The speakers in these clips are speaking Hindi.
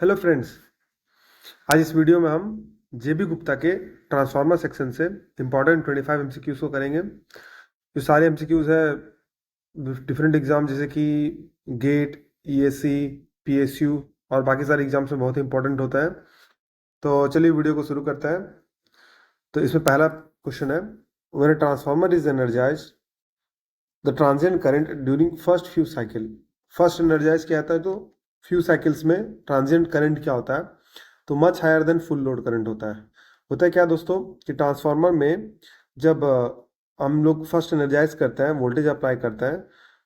Hello friends. आज इस वीडियो में हम जेबी गुप्ता के ट्रांसफार्मर सेक्शन से इम्पॉर्टेंट 25 एमसीक्यूज को करेंगे। जो सारे एमसीक्यूज है डिफरेंट एग्जाम जैसे कि गेट, ईएससी, पीएसयू और बाकी सारे एग्जाम्स में बहुत ही इंपॉर्टेंट होता है। तो चलिए वीडियो को शुरू करते हैं। तो इसमें पहला क्वेश्चन है, when a transformer is energise the transient current during first few cycle. First energise क्या होता है, तो फ्यू साइकिल्स में ट्रांजिएंट करंट क्या होता है, तो much higher than full load current होता है। होता है क्या दोस्तों कि ट्रांसफार्मर में जब हम लोग फर्स्ट एनर्जाइज करते हैं, वोल्टेज अप्लाई करते हैं,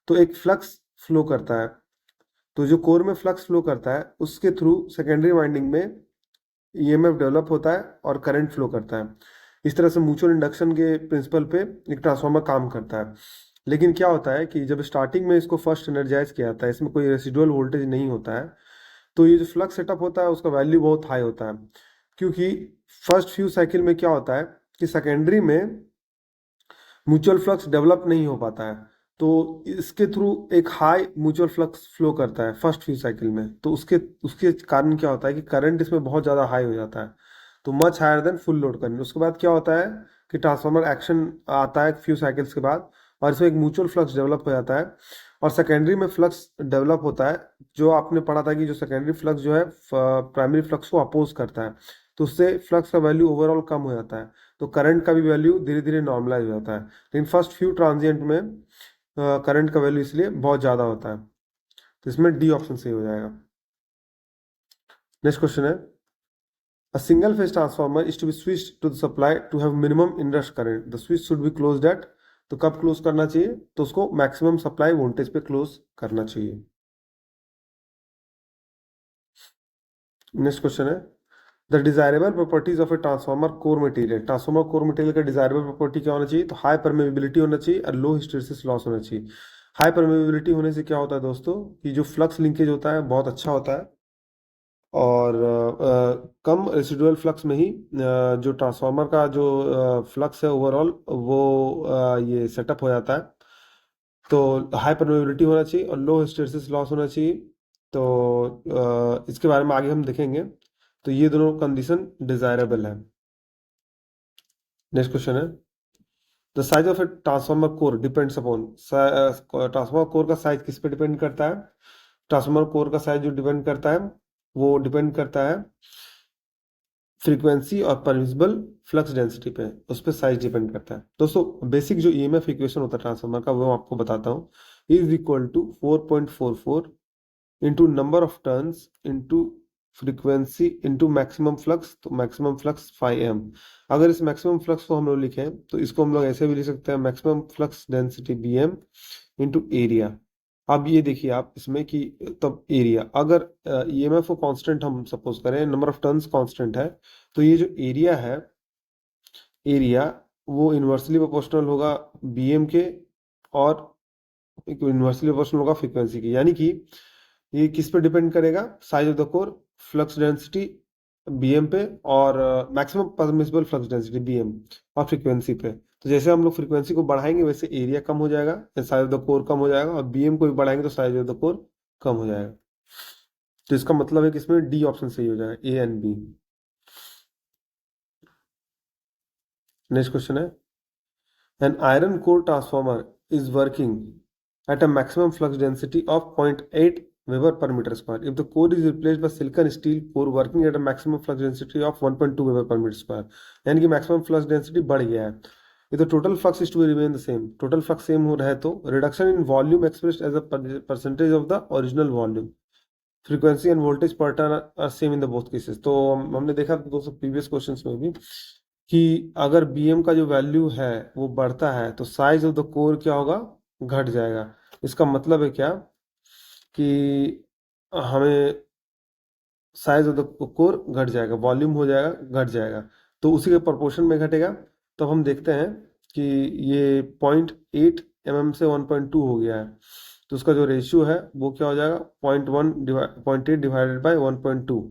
तो एक फ्लक्स फ्लो करता है। तो जो कोर में फ्लक्स फ्लो करता है उसके थ्रू सेकेंडरी वाइंडिंग में ईएमएफ डेवलप होता है और करंट फ्लो करता है। इस तरह से म्यूचुअल इंडक्शन के प्रिंसिपल पे एक ट्रांसफार्मर काम करता है। लेकिन क्या होता है कि जब स्टार्टिंग में इसको फर्स्ट एनर्जाइज किया जाता है, इसमें कोई रेसिडुअल वोल्टेज नहीं होता है, तो ये जो फ्लक्स सेटअप होता है उसका वैल्यू बहुत हाई होता है। क्योंकि फर्स्ट फ्यू साइकिल में क्या होता है कि सेकेंडरी में म्यूचुअल फ्लक्स डेवलप नहीं हो पाता है, तो इसके थ्रू एक हाई म्यूचुअल फ्लक्स फ्लो करता है फर्स्ट फ्यू साइकिल में। तो उसके उसके कारण क्या होता है कि करंट इसमें बहुत ज़्यादा हाई हो जाता है, तो much higher than full load current. उसके बाद क्या होता है कि ट्रांसफार्मर एक्शन आता है फ्यू साइकिल्स के बाद, और इसमें एक म्यूचुअल फ्लक्स डेवलप हो जाता है और सेकेंडरी में फ्लक्स डेवलप होता है। जो आपने पढ़ा था कि जो सेकेंडरी फ्लक्स जो है प्राइमरी फ्लक्स को अपोज करता है, तो उससे फ्लक्स का वैल्यू ओवरऑल कम हो जाता है, तो करंट का भी वैल्यू धीरे धीरे नॉर्मलाइज हो जाता है। लेकिन फर्स्ट फ्यू ट्रांजिएंट में करंट का वैल्यू इसलिए बहुत ज़्यादा होता है। तो इसमें डी ऑप्शन सही हो जाएगा। नेक्स्ट क्वेश्चन है, a single phase transformer is to be switched to the supply to have minimum inrush current, the switch should be closed at. तो कब क्लोज करना चाहिए, तो उसको मैक्सिमम सप्लाई वोल्टेज पे क्लोज करना चाहिए। नेक्स्ट क्वेश्चन है, the desirable properties of a transformer core material. Transformer core material का डिजायरेबल प्रॉपर्टी क्या होना चाहिए, तो हाई परमेबिलिटी होना चाहिए और लो हिस्टैरिसीस लॉस होना चाहिए। हाई परमेबिलिटी होने से क्या होता है दोस्तों कि जो फ्लक्स लिंकेज होता है बहुत अच्छा होता है, और कम रेसिडुअल फ्लक्स में ही जो ट्रांसफार्मर का जो फ्लक्स है ओवरऑल वो ये सेटअप हो जाता है। तो हाई परमेबिलिटी होना चाहिए और लो हिस्टैरिसीस लॉस होना चाहिए। तो इसके बारे में आगे हम देखेंगे। तो ये दोनों कंडीशन डिजायरेबल है। नेक्स्ट क्वेश्चन है, the size of a transformer core depends upon. Transformer core का साइज किस पे डिपेंड करता है, ट्रांसफार्मर कोर का साइज जो डिपेंड करता है वो डिपेंड करता है फ्रीक्वेंसी और परमिसिबल फ्लक्स डेंसिटी पे, उस पर साइज डिपेंड करता है। दोस्तों बेसिक जो ईएमएफ इक्वेशन होता है ट्रांसफार्मर का वो मैं आपको बताता हूँ। Is equal to 4.44 into number of turns into frequency into maximum flux, तो मैक्सिमम फ्लक्स 5m। अगर इस मैक्सिमम फ्लक्स को हम लोग लिखें तो इसको हम लोग ऐसे भी लिख सकते हैं, maximum flux density bm into area. अब ये देखिए आप इसमें कि तब एरिया, अगर ईएमएफ को कांस्टेंट हम सपोज करें, नंबर ऑफ टर्न्स कांस्टेंट है, तो ये जो एरिया है, एरिया वो इन्वर्सली प्रोपोर्शनल होगा bm के, और इन्वर्सली प्रोपोर्शनल होगा फ्रीक्वेंसी की। यानी कि ये किस पे डिपेंड करेगा, size of the core, flux density bm पे, और maximum permissible flux density bm और फ्रीक्वेंसी पे। तो जैसे हम लोग फ्रीक्वेंसी को बढ़ाएंगे वैसे एरिया कम हो जाएगा, साइज ऑफ द कोर कम हो जाएगा, और bm को भी बढ़ाएंगे तो साइज ऑफ द कोर कम हो जाएगा। तो इसका मतलब है कि इसमें डी ऑप्शन सही हो जाएगा, A and B. Next question है, an iron core transformer is working at a maximum flux density of 0.8 Weber per meter square. If the core is replaced by silicon steel core working at a maximum flux density of 1.2 Weber per meter square, यानी कि maximum flux density बढ़ गया है। If the total flux is to remain the same, total flux same हो रहा है, तो reduction in volume expressed as a percentage of the original volume, frequency and voltage per turn are same in the both cases। तो हमने देखा दोस्तों प्रीवियस क्वेश्चंस में भी कि अगर bm का जो वैल्यू है वो बढ़ता है तो साइज ऑफ द कोर क्या होगा, घट जाएगा। इसका मतलब है क्या कि हमें साइज ऑफ द कोर घट जाएगा, वॉल्यूम हो जाएगा घट जाएगा, तो उसी के प्रोपोर्शन में घटेगा। तो हम देखते हैं कि ये 0.8 mm से 1.2 हो गया है, तो उसका जो रेशियो है वो क्या हो जाएगा, 0.8 डिवाइडेड बाई 1.2।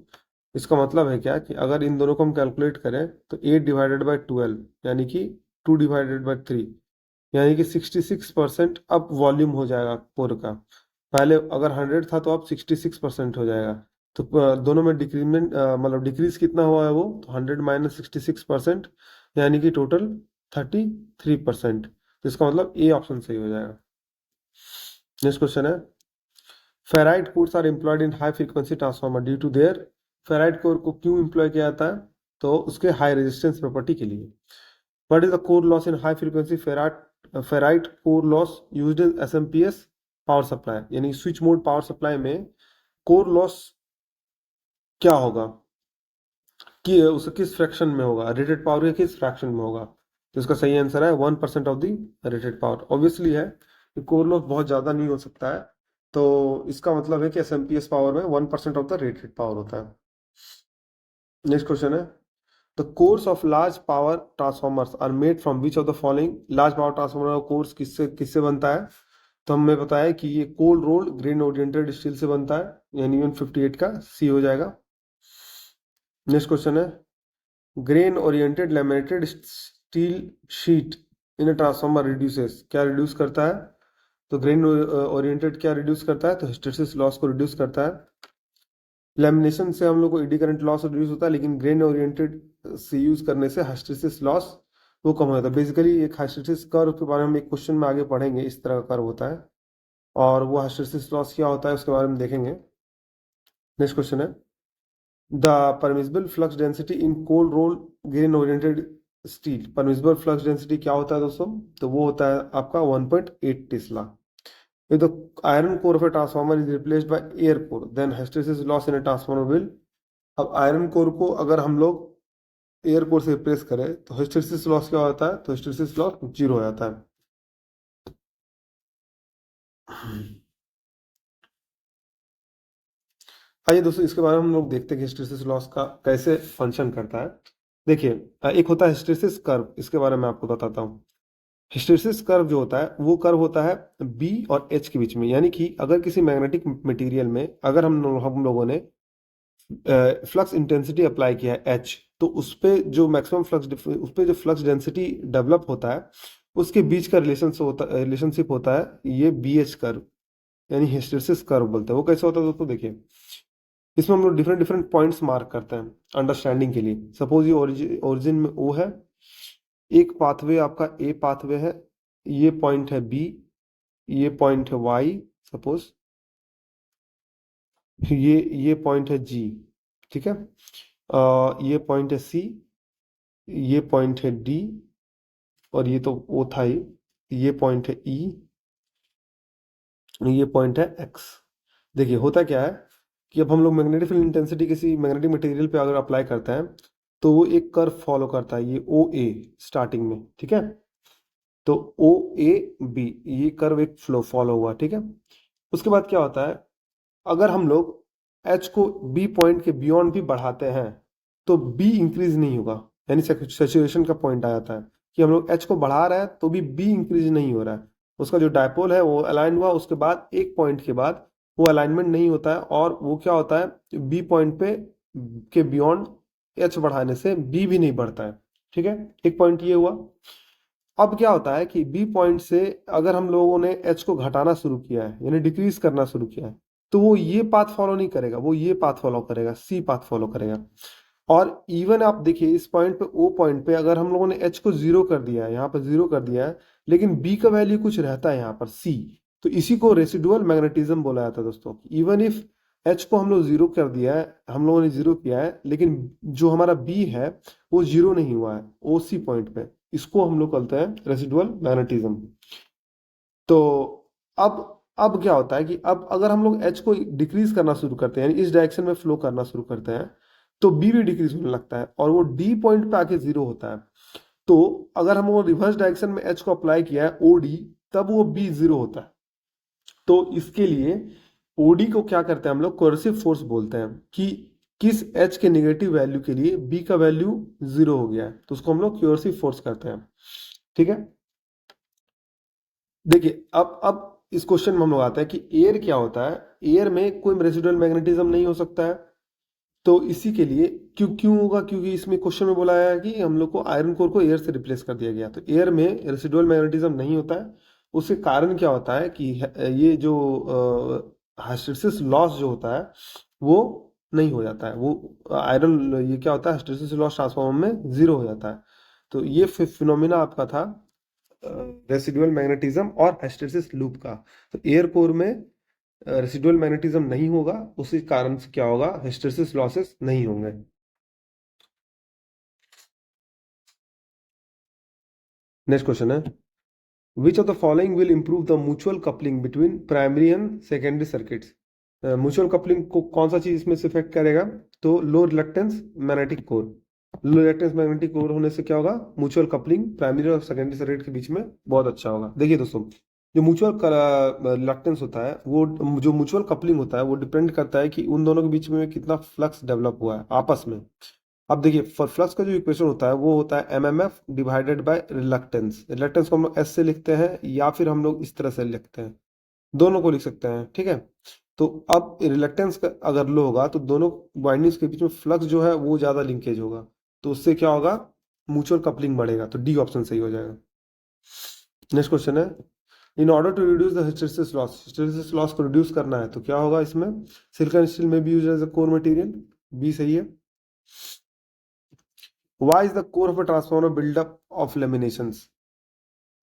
इसका मतलब है क्या कि अगर इन दोनों को हम कैलकुलेट करें तो 8 डिवाइडेड बाई 12 यानी कि 2 डिवाइडेड बाई 3, यानी कि 66% अब वॉल्यूम हो जाएगा कोर का। पहले अगर 100 था तो अब 66% हो जाएगा। तो दोनों में डिक्रीमेंट मतलब डिक्रीज कितना हुआ है वो, तो 100 माइनस 66%, यानी कि टोटल 33%। तो इसका मतलब ए ऑप्शन सही हो जाएगा। नेक्स्ट क्वेश्चन है, ferrite cores are employed in high frequency transformer due to their. Ferrite core को क्यों एम्प्लॉय किया जाता है, तो उसके हाई रेजिस्टेंस प्रॉपर्टी के लिए। What is the core loss in high frequency ferrite core loss used in SMPS power supply, यानी स्विच मोड पावर सप्लाई में कोर लॉस क्या होगा, कि उसे किस फ्रैक्शन में होगा, रेटेड पावर के किस फ्रैक्शन में होगा। तो इसका सही आंसर है 1% of the rated power. Obviously है कि कोर लॉस बहुत ज़्यादा नहीं हो सकता है, तो इसका मतलब है कि एसएमपीएस पावर में 1% ऑफ द रेटेड पावर होता है। नेक्स्ट क्वेश्चन है, the cores of large power transformers are made from which of the following. Large power transformer का कोर्स किससे किससे बनता है, तो हमें बताया कि ये cold rolled grain oriented steel से बनता है, यानी 158 का सी हो जाएगा। नेक्स्ट क्वेश्चन है, grain oriented laminated steel sheet in a transformer reduces, क्या रिड्यूस करता है, तो ग्रेन ओरिएंटेड क्या रिड्यूस करता है, तो हिस्टैरिसीस लॉस को रिड्यूस करता है। लैमिनेशन से हम लोग को एडी करंट लॉस रिड्यूस होता है, लेकिन ग्रेन ओरिएंटेड से यूज करने से हिस्टैरिसीस लॉस वो कम होता है। बेसिकली एक हिस्टैरिसीस कर्व के बारे में हम एक क्वेश्चन में आगे पढ़ेंगे, इस तरह का कर्व होता है, और वो हिस्टैरिसीस लॉस क्या होता है उसके बारे में देखेंगे। नेक्स्ट क्वेश्चन है, the permissible flux density in cold roll grain oriented steel. Permissible flux density क्या होता है दोस्तों, तो वो होता है आपका 1.8 Tesla. If the iron core of a transformer is replaced by air core, then hysteresis loss in a transformer will। अब आयरन कोर को अगर हम लोग एयर कोर से रिप्लेस करें तो हिस्टैरिसीस लॉस क्या होता है, तो हिस्टैरिसीस लॉस 0 हो जाता है। आइए दोस्तों इसके बारे में हम लोग देखते हैं कि हिस्टैरिसीस लॉस का कैसे फंक्शन करता है। देखिए, एक होता है हिस्टैरिसीस कर्व, इसके बारे में आपको बताता हूँ। हिस्टैरिसीस कर्व जो होता है वो कर्व होता है बी और एच के बीच में, यानी कि अगर किसी मैग्नेटिक मटेरियल में अगर हम लोगों ने फ्लक्स इंटेंसिटी अप्लाई किया है एच, तो उस पे जो मैक्सिमम फ्लक्स उस पे जो फ्लक्स डेंसिटी डेवलप होता है उसके बीच का रिलेशनशिप होता है ये बी एच कर्व, यानी हिस्टैरिसीस कर्व बोलते हैं। वो कैसे होता है दोस्तों, देखिए इसमें हम लोग डिफरेंट डिफरेंट पॉइंट्स मार्क करते हैं अंडरस्टैंडिंग के लिए। सपोज ये ओरिजिन में ओ है, एक पाथवे आपका ए पाथवे है, ये पॉइंट है बी, ये पॉइंट है वाई, सपोज ये पॉइंट है जी, ठीक है। ये पॉइंट है सी, ये पॉइंट है डी, और ये तो वो था ही, ये पॉइंट है ई, ये पॉइंट है एक्स। देखिए होता क्या है कि अब हम लोग मैग्नेटिक फील्ड इंटेंसिटी किसी मैग्नेटिक मटेरियल पे अगर अप्लाई करते हैं तो वो एक कर्व फॉलो करता है, ये ओ ए स्टार्टिंग में, ठीक है। तो ओ ए बी ये कर्व एक फ्लो फॉलो हुआ, ठीक है। उसके बाद क्या होता है, अगर हम लोग एच को बी पॉइंट के बियॉन्ड भी बढ़ाते हैं तो बी इंक्रीज नहीं होगा, यानी सैचुरेशन का पॉइंट आ जाता है कि हम लोग एच को बढ़ा रहे हैं तो भी बी इंक्रीज नहीं हो रहा है। उसका जो डायपोल है वो अलाइन हुआ, उसके बाद एक पॉइंट के बाद वो अलाइनमेंट नहीं होता है, और वो क्या होता है बी पॉइंट पे के बियॉन्ड एच बढ़ाने से बी भी नहीं बढ़ता है, ठीक है। एक पॉइंट ये हुआ। अब क्या होता है कि बी पॉइंट से अगर हम लोगों ने एच को घटाना शुरू किया है, यानी डिक्रीज करना शुरू किया है, तो वो ये पाथ फॉलो नहीं करेगा, वो ये पाथ फॉलो करेगा, सी पाथ फॉलो करेगा। और इवन आप देखिए इस पॉइंट पे ओ पॉइंट पे अगर हम लोगों ने एच को जीरो कर दिया है, यहाँ पर जीरो कर दिया है, लेकिन बी का वैल्यू कुछ रहता है यहाँ पर सी, तो इसी को रेसिडुअल मैग्नेटिज्म बोला जाता है दोस्तों। इवन इफ एच को हम लोग जीरो कर दिया है, हम लोगों ने जीरो किया है, लेकिन जो हमारा बी है वो जीरो नहीं हुआ है ओ सी पॉइंट पे, इसको हम लोग कहते हैं रेसिडुअल मैग्नेटिज्म। तो अब क्या होता है कि अब अगर हम लोग एच को डिक्रीज करना शुरू करते हैं, यानी इस डायरेक्शन में फ्लो करना शुरू करते हैं, तो बी भी डिक्रीज होने लगता है और वो डी पॉइंट पे आके जीरो होता है। तो अगर हम वो रिवर्स डायरेक्शन में एच को अप्लाई किया है ओ डी, तब वो बी जीरो होता है। तो इसके लिए ओडी को क्या करते हैं हम लोग, कोर्सिव फोर्स बोलते हैं कि किस एच के नेगेटिव वैल्यू के लिए बी का वैल्यू जीरो हो गया है, तो उसको हम लोग कोर्सिव फोर्स करते हैं, ठीक है। देखिए अब इस क्वेश्चन में हम लोग आते हैं कि एयर क्या होता है। एयर में कोई रेसिडुअल मैग्नेटिज्म नहीं हो सकता है, तो इसी के लिए क्यों क्यों होगा, क्योंकि इसमें क्वेश्चन में बोला है कि हम लोग को आयरन कोर को एयर से रिप्लेस कर दिया गया, तो एयर में रेसिडुअल मैग्नेटिज्म नहीं होता है। उसके कारण क्या होता है कि ये जो हिस्टैरिसीस लॉस जो होता है वो नहीं हो जाता है, वो आयरन ये क्या होता है, हिस्टैरिसीस लॉस ट्रांसफार्मर में जीरो हो जाता है। तो ये फिनोमिना आपका था रेसिडुअल मैग्नेटिज्म और हिस्टैरिसीस लूप का। तो एयर कोर में रेसिडुअल मैग्नेटिज्म नहीं होगा, उसी कारण से क्या होगा, हिस्टैरिसीस लॉसेस नहीं होंगे। नेक्स्ट क्वेश्चन है, विच of the following will improve the mutual coupling between primary and secondary circuits. Mutual coupling को कौन सा चीज इसमें से इफेक्ट करेगा, तो लो रिलक्टेंस मैग्नेटिक कोर। लो रिलक्टेंस मैग्नेटिक कोर होने से क्या होगा, म्यूचुअल कपलिंग प्राइमरी और सेकेंडरी सर्किट के बीच में बहुत अच्छा होगा। देखिए दोस्तों, जो म्यूचुअल रिलक्टेंस होता है, वो जो म्यूचुअल कपलिंग होता है वो डिपेंड करता है कि उन दोनों के बीच में कितना फ्लक्स डेवलप हुआ है आपस में। अब देखिए, फॉर फ्लक्स का जो इक्वेशन होता है वो होता है MMF divided by reluctance. Reluctance को हम लोग एस से लिखते हैं या फिर हम लोग इस तरह से लिखते हैं, दोनों को लिख सकते हैं, ठीक है। तो अब रिलक्टेंस अगर लो होगा तो दोनों वाइंडिंग्स के बीच में फ्लक्स जो है वो ज्यादा लिंकेज होगा, तो उससे क्या होगा, म्यूचुअल कपलिंग बढ़ेगा। तो डी ऑप्शन सही हो जाएगा। नेक्स्ट क्वेश्चन है, in order to reduce the hysteresis loss, hysteresis loss को रिड्यूस करना है तो क्या होगा इसमें, सिलिकॉन स्टील में भी use as a core material, B सही है। Why is the core of a transformer build up of laminations?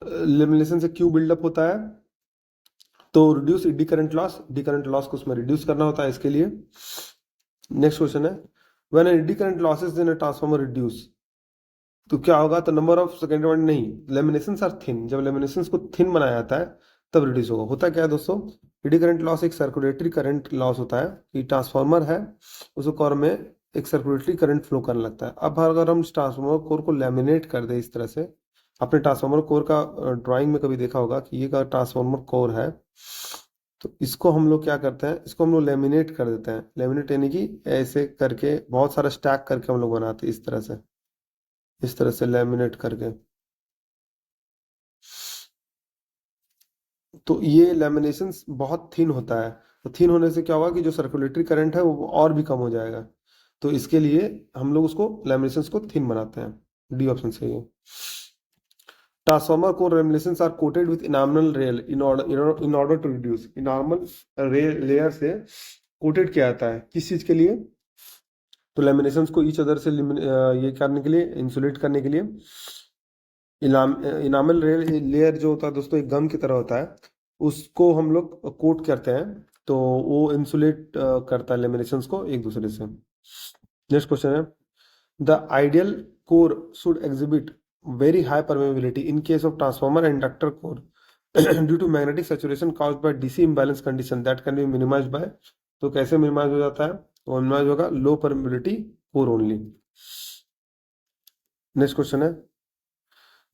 Lamination से क्यों बिल्डअप होता है, तो reduce D current loss, D current loss को उसमें रिड्यूस करना होता है इसके लिए। नेक्स्ट क्वेश्चन है, when eddy current losses in a transformer reduce, तो क्या होगा, तो नंबर ऑफ सेकेंडरी वाइंडिंग नहीं, लेमिनेशंस आर थिन, जब लेमिनेशंस को थिन बनाया जाता है तब रिड्यूस होगा। होता क्या है दोस्तों, एडी करंट लॉस एक सर्कुलेटरी करंट लॉस होता है कि ट्रांसफार्मर है, उसको कोर में एक सर्कुलेटरी करंट फ्लो करने लगता है। अब अगर हम ट्रांसफार्मर कोर को लेमिनेट कर दे इस तरह से, आपने ट्रांसफार्मर कोर का ड्राइंग में कभी देखा होगा कि ये का ट्रांसफार्मर कोर है, तो इसको हम लोग क्या करते हैं, इसको हम लोग लेमिनेट कर देते हैं। लेमिनेट यानी कि ऐसे करके बहुत सारा स्टैक करके हम लोग बनाते हैं इस तरह से, इस तरह से लेमिनेट करके। तो ये लेमिनेशन बहुत थिन होता है, तो थिन होने से क्या होगा कि जो सर्कुलेटरी करंट है वो और भी कम हो जाएगा। तो इसके लिए हम लोग उसको लेमिनेशन को थिन बनाते हैं, डी ऑप्शन सही है। Transformer core laminations are coated with enamel rail in order to reduce, enamel layer से कोटेड किया जाता है किस चीज के लिए, तो लेमिनेशंस को ईच अदर से ये करने के लिए, इंसुलेट करने के लिए। इनामल लेयर जो होता है दोस्तों एक गम की तरह होता है, उसको हम लोग कोट करते हैं, तो वो इंसुलेट करता है लेमिनेशंस को एक दूसरे से। नेक्स्ट क्वेश्चन है, the ideal core should exhibit very high permeability in case of transformer and inductor core due to magnetic saturation caused by DC imbalance condition that can be minimized by, तो कैसे मिनिमाइज हो जाता है, वो मिनिमाइज होगा low permeability core only. Next question है,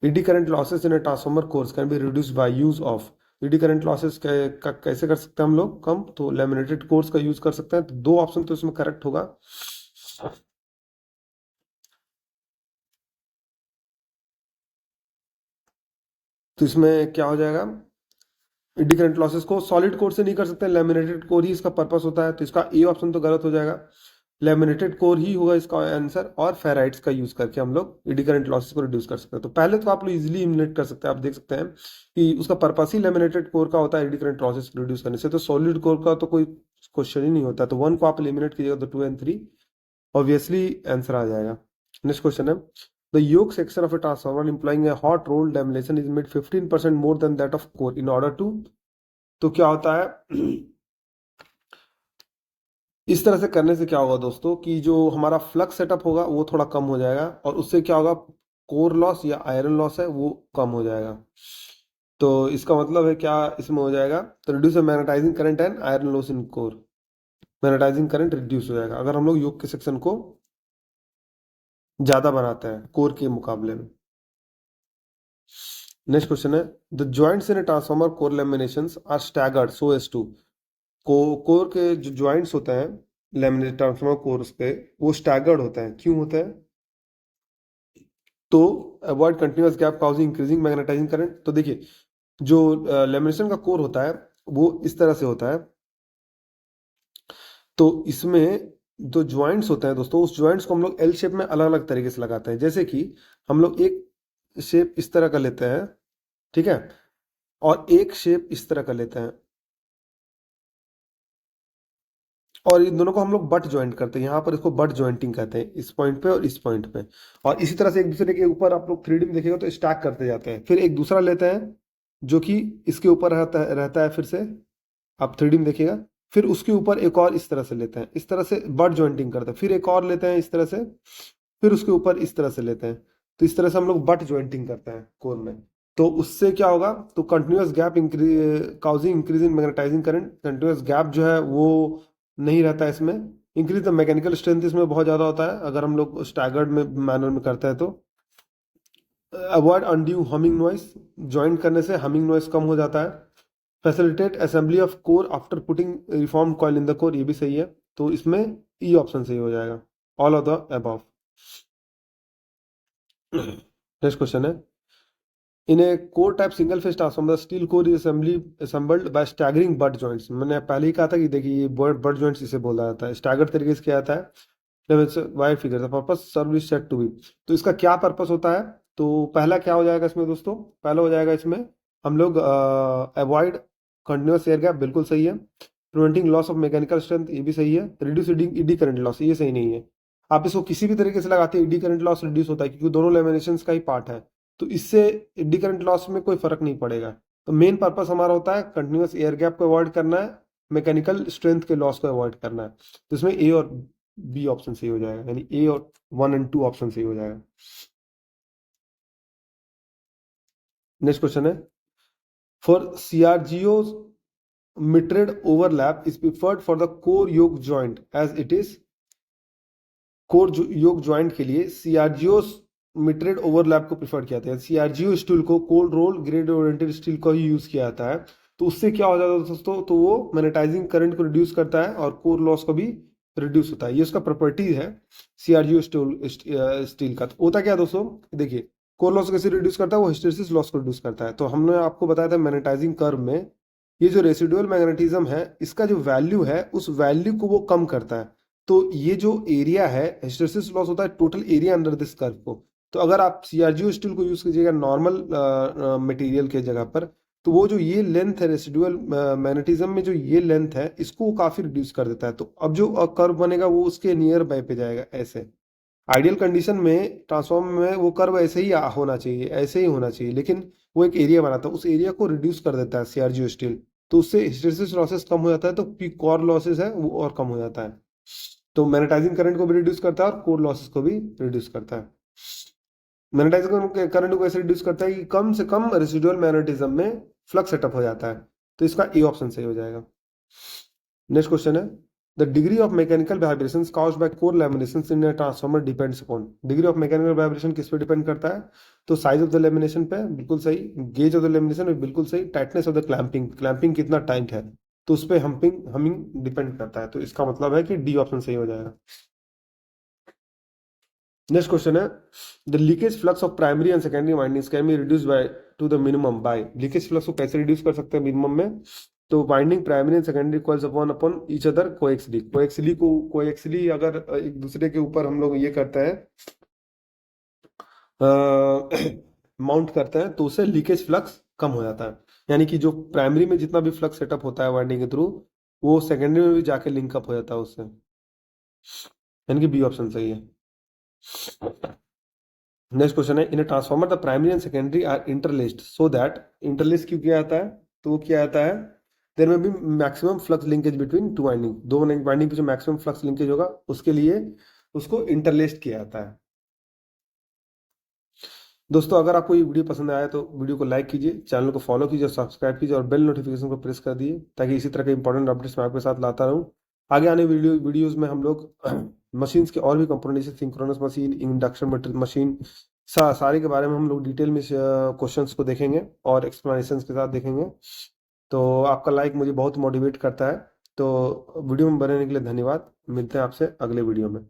eddy current losses in transformer cores can be reduced by use of, eddy current losses कैसे कर सकते हैं हम लोग कम, तो लैमिनेटेड कोर्स का यूज कर सकते हैं। तो दो ऑप्शन तो इसमें करेक्ट होगा। तो इसमें क्या हो जाएगा, एडी करंट लॉसेस को सॉलिड कोर से नहीं कर सकते, लैमिनेटेड कोर ही इसका पर्पस होता है, तो इसका ए ऑप्शन तो गलत हो जाएगा। लैमिनेटेड कोर ही होगा इसका आंसर, और फेराइट्स का यूज करके हम लोग एडी करंट लॉसेस को रिड्यूस कर सकते हैं। तो पहले तो आप लोग इजीली इलिमिनेट कर सकते हैं, आप देख सकते हैं कि उसका पर्पस ही लैमिनेटेड कोर का होता है एडी करंट लॉसेस रिड्यूस करने से, तो सॉलिड कोर का तो कोई क्वेश्चन ही नहीं होता। तो वन को आप एलिमिनेट कीजिएगा तो 2 and 3 ऑब्वियसली आंसर आ जाएगा। नेक्स्ट क्वेश्चन है, the yoke section of a transformer implying a hot rolled lamination is made 15% more than that of core in order to, तो क्या होता है इस तरह से करने से क्या होगा दोस्तों कि जो हमारा फ्लक्स सेटअप होगा वो थोड़ा कम हो जाएगा, और उससे क्या होगा, कोर लॉस या आयरन लॉस है वो कम हो जाएगा। तो इसका मतलब है क्या इसमें हो जाएगा, तो reduce magnetising current and iron loss in core, magnetising current reduce हो जाएगा अगर हम लोग योक के सेक्शन को ज्यादा बनाते हैं कोर के मुकाबले में। नेक्स्ट क्वेश्चन है, the joints in a transformer core laminations are staggered so as to, core के जो जॉइंट्स होते हैं लेमिनेट ट्रांसफार्मर कोर्स पे, वो स्टैगर्ड होते हैं, क्यों होते हैं, तो avoid continuous gap causing increasing magnetising current. तो देखिए, जो लेमिनेशन का कोर होता है वो इस तरह से होता है, तो इसमें जो ज्वाइंट्स होते हैं दोस्तों, उस ज्वाइंट्स को हम लोग एल शेप में अलग अलग तरीके से लगाते हैं। जैसे कि हम लोग एक शेप इस तरह का लेते हैं, ठीक है, और एक शेप इस तरह का लेते हैं। और इन दोनों को हम लोग बट ज्वाइंट करते हैं, यहाँ पर इसको बट ज्वाइंटिंग कहते हैं, इस पॉइंट पे और इस पॉइंट पे। और इसी तरह से एक दूसरे के ऊपर आप लोग 3D में देखेगा तो स्टैक करते जाते हैं, फिर एक दूसरा लेते हैं जो कि इसके ऊपर रहता है फिर से, आप 3D में देखिएगा, फिर उसके ऊपर एक और इस तरह से लेते हैं, इस तरह से बट ज्वाइंटिंग करते हैं, फिर एक और लेते हैं इस तरह से, फिर उसके ऊपर इस तरह से लेते हैं। तो इस तरह से हम लोग बट ज्वाइंटिंग करते हैं कोर में। तो उससे क्या होगा, तो continuous gap causing increase in magnetising current, continuous gap जो है वो नहीं रहता है इसमें। इंक्रीज द मैकेनिकल स्ट्रेंथ इसमें बहुत ज़्यादा होता है अगर हम लोग स्टैगर्ड में मैनर में करते हैं तो। Avoid undue humming noise, joint करने से हमिंग नॉइस कम हो जाता है। Facilitate assembly of core after putting reform coil in the core, ये भी सही है, तो इसमें ई ऑप्शन सही हो जाएगा, all of the above. Next question है, in a core type single phase transformer steel core is assembled by staggering butt joints. मैंने पहले ही कहा था कि देखिए ये बट जॉइंट्स इसे बोला जाता है, स्टैगर तरीके से किया जाता है। Wire figure the purpose service set to be, तो इसका क्या पर्पस होता है, तो पहला क्या हो जाएगा इसमें दोस्तों, पहला हो जाएगा इसमें हम लोग अवॉइड कंटिन्यूअस एयर गैप, बिल्कुल सही है। Preventing loss of mechanical strength, ये भी सही है। रिड्यूसिंग ईडी करंट लॉस, ये सही नहीं है। आप इसको किसी भी तरीके से लगाते हैं ईडी करंट लॉस रिड्यूस होता है, क्योंकि दोनों लेमिनेशन का ही पार्ट है, तो इससे ईडी करंट लॉस में कोई फर्क नहीं पड़ेगा। तो मेन पर्पस हमारा होता है कंटिन्यूअस एयर गैप को अवॉइड करना है, मैकेनिकल स्ट्रेंथ के लॉस को अवॉइड करना है। तो इसमें ए और बी ऑप्शन सही हो जाएगा, यानी ए और 1 एंड 2 ऑप्शन सही हो जाएगा। नेक्स्ट क्वेश्चन है, for CRGO mitred overlap is preferred for the core yoke joint as it is. Core yoke joint के लिए सीआरजीओ मिट्रेड ओवरलैप को प्रिफर किया जाता है, सीआरजीओ स्टील को cold roll grade oriented steel का ही यूज किया जाता है। तो उससे क्या हो जाता है दोस्तों, तो वो मैग्नेटाइजिंग करंट को रिड्यूस करता है और कोर लॉस को भी रिड्यूस होता है, ये उसका प्रॉपर्टी है सीआरजीओ स्टील का। तो होता क्या है दोस्तों, देखिए कोर लॉस कैसे रिड्यूस करता है, वो हिस्टेरेसिस लॉस को रिड्यूस करता है। तो हमने आपको बताया था मैग्नेटाइजिंग कर्व में ये जो रेसिडुअल मैग्नेटिज्म है इसका जो वैल्यू है उस वैल्यू को वो कम करता है। तो ये जो एरिया है, हिस्टेरेसिस लॉस होता है total area under this curve को। तो अगर आप सीआरजीओ स्टील को यूज कीजिएगा नॉर्मल मटेरियल के जगह पर, तो वो जो ये लेंथ है रेसिडुअल मैग्नेटिज्म में, जो ये लेंथ है इसको वो काफी रिड्यूस कर देता है। तो अब जो कर्व बनेगा वो उसके नियर बाय पे जाएगा ऐसे। आइडियल कंडीशन में ट्रांसफॉर्मर में वो कर्व ऐसे ही होना चाहिए, ऐसे ही होना चाहिए, लेकिन वो एक एरिया बनाता है, उस एरिया को रिड्यूस कर देता है सीआरजीओ स्टील। तो उससे हिस्टेरेसिस लॉसेस कम हो जाता है, तो पी कोर लॉसेस है वो और कम हो जाता है। तो मैग्नेटाइजिंग करंट को भी रिड्यूस करता है और कोर लॉसेस को भी रिड्यूस करता है। मैग्नेटाइजिंग करंट को कैसे रिड्यूस करता है कि कम से कम रेसिडुअल मैग्नेटिज्म में फ्लक्स सेटअप हो जाता है। तो इसका ए ऑप्शन सही हो जाएगा। नेक्स्ट क्वेश्चन है, the degree of mechanical vibrations caused by core लैमिनेशंस in a transformer depends upon. Degree of mechanical vibration किस पे डिपेंड करता है, तो साइज ऑफ द लेमिनेशन पे, बिल्कुल सही। गेज ऑफ द लेमिनेशन पे, बिल्कुल सही। Tightness of the clamping, clamping कितना टाइट है, तो उस पर हमिंग डिपेंड करता है। तो इसका मतलब है कि डी ऑप्शन सही हो जाएगा। नेक्स्ट क्वेश्चन है, the leakage flux of primary and secondary windings can be reduce by to the minimum by. Leakage flux को कैसे रिड्यूस कर सकते हैं मिनिमम में, तो winding primary and secondary coils upon upon each other coaxially, coaxially अगर एक दूसरे के ऊपर हम लोग ये करते हैं माउंट करते हैं, तो उससे लीकेज फ्लक्स कम हो जाता है। यानी कि जो प्राइमरी में जितना भी फ्लक्स सेटअप होता है वाइंडिंग के थ्रू, वो सेकेंडरी में भी जाके लिंकअप हो जाता है उससे, यानी कि बी ऑप्शन सही है। नेक्स्ट क्वेश्चन है, in transformer the primary and secondary are interlaced so that, interlace क्यों किया जाता है, तो वो किया जाता है देयर में भी maximum flux linkage between two winding, दो वाइंडिंग पे जो मैक्सिमम फ्लक्स लिंकेज होगा उसके लिए उसको इंटरलेस्ड किया जाता है। दोस्तों अगर आपको ये वीडियो पसंद आया तो वीडियो को लाइक कीजिए, चैनल को फॉलो कीजिए, सब्सक्राइब कीजिए और बेल नोटिफिकेशन को प्रेस कर दिए, ताकि इसी तरह के इंपॉर्टेंट अपडेट्स मैं आपके साथ लाता रहूं। आगे आने वीडियोस में हम लोग मशीन्स के और भी कंपोनेंट जैसे सिंक्रोनस मशीन, इंडक्शन मशीन, सारे के बारे में हम लोग डिटेल में क्वेश्चंस को देखेंगे और एक्सप्लेनेशंस के साथ देखेंगे। तो आपका लाइक मुझे बहुत मोटिवेट करता है। तो वीडियो में बने रहने के लिए धन्यवाद। मिलते हैं आपसे अगले वीडियो में।